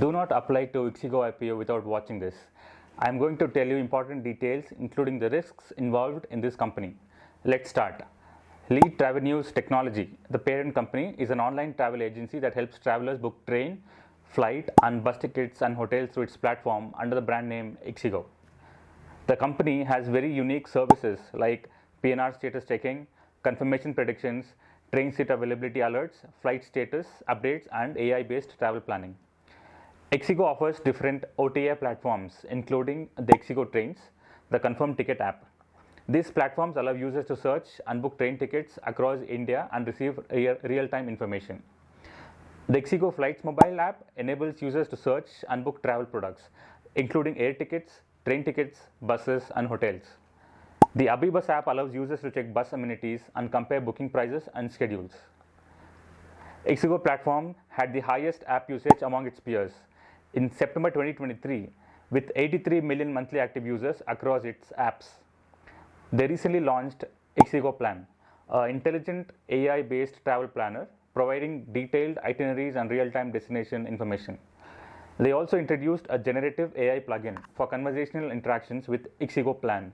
Do not apply to IXIGO IPO without watching this. I am going to tell you important details including the risks involved in this company. Let's start. Lead Travel News Technology, the parent company, is an online travel agency that helps travelers book train, flight and bus tickets and hotels through its platform under the brand name IXIGO. The company has very unique services like PNR status checking, confirmation predictions, train seat availability alerts, flight status updates and AI-based travel planning. IXIGO offers different OTA platforms including the IXIGO Trains, the Confirm Ticket app. These platforms allow users to search and book train tickets across India and receive real-time information. The IXIGO Flights mobile app enables users to search and book travel products including air tickets, train tickets, buses and hotels. The AbhiBus app allows users to check bus amenities and compare booking prices and schedules. IXIGO platform had the highest app usage among its peers in September 2023 with 83 million monthly active users across its apps. They recently launched IXIGO Plan, an intelligent AI-based travel planner providing detailed itineraries and real-time destination information. They also introduced a generative AI plugin for conversational interactions with IXIGO Plan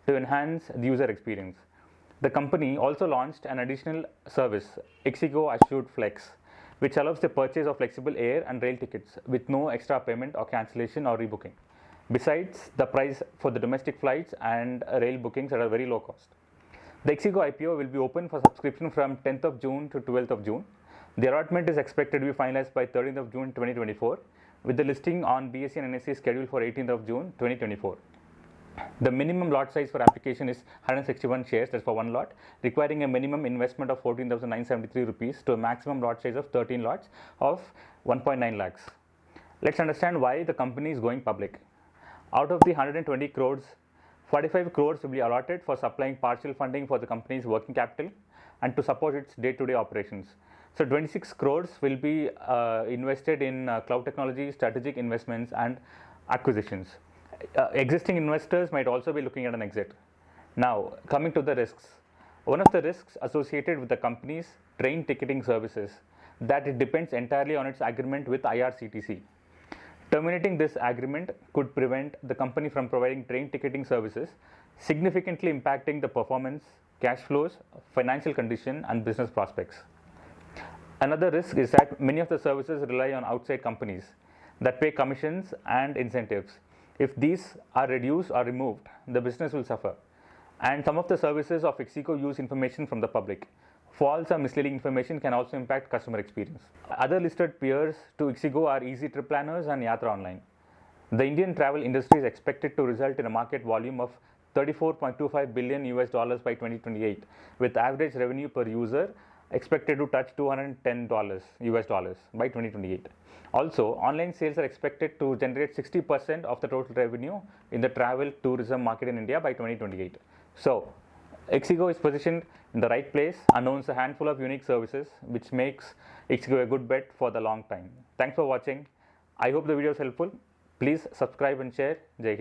to enhance the user experience. The company also launched an additional service, IXIGO Assured Flex, which allows the purchase of flexible air and rail tickets with no extra payment or cancellation or rebooking. Besides the price for the domestic flights and rail bookings at a very low cost. The IXIGO IPO will be open for subscription from 10th of June to 12th of June. The allotment is expected to be finalized by 13th of June 2024 with the listing on BSE and NSE scheduled for 18th of June 2024. The minimum lot size for application is 161 shares, that's for one lot, requiring a minimum investment of 14,973 rupees to a maximum lot size of 13 lots of 1.9 lakhs. Let's understand why the company is going public. Out of the 120 crores, 45 crores will be allotted for supplying partial funding for the company's working capital and to support its day-to-day operations. So 26 crores will be invested in cloud technology, strategic investments and acquisitions. Existing investors might also be looking at an exit. Now, coming to the risks. One of the risks associated with the company's train ticketing services that it depends entirely on its agreement with IRCTC. Terminating this agreement could prevent the company from providing train ticketing services, significantly impacting the performance, cash flows, financial condition and business prospects. Another risk is that many of the services rely on outside companies that pay commissions and incentives. If these are reduced or removed, the business will suffer. And some of the services of IXIGO use information from the public. False or misleading information can also impact customer experience. Other listed peers to IXIGO are Easy Trip Planners and Yatra Online. The Indian travel industry is expected to result in a market volume of $34.25 billion by 2028, with average revenue per user expected to touch $210 by 2028. Also, online sales are expected to generate 60% of the total revenue in the travel tourism market in India by 2028. So, IXIGO is positioned in the right place and owns a handful of unique services, which makes IXIGO a good bet for the long time. Thanks for watching. I hope the video is helpful. Please subscribe and share. Jai Hind.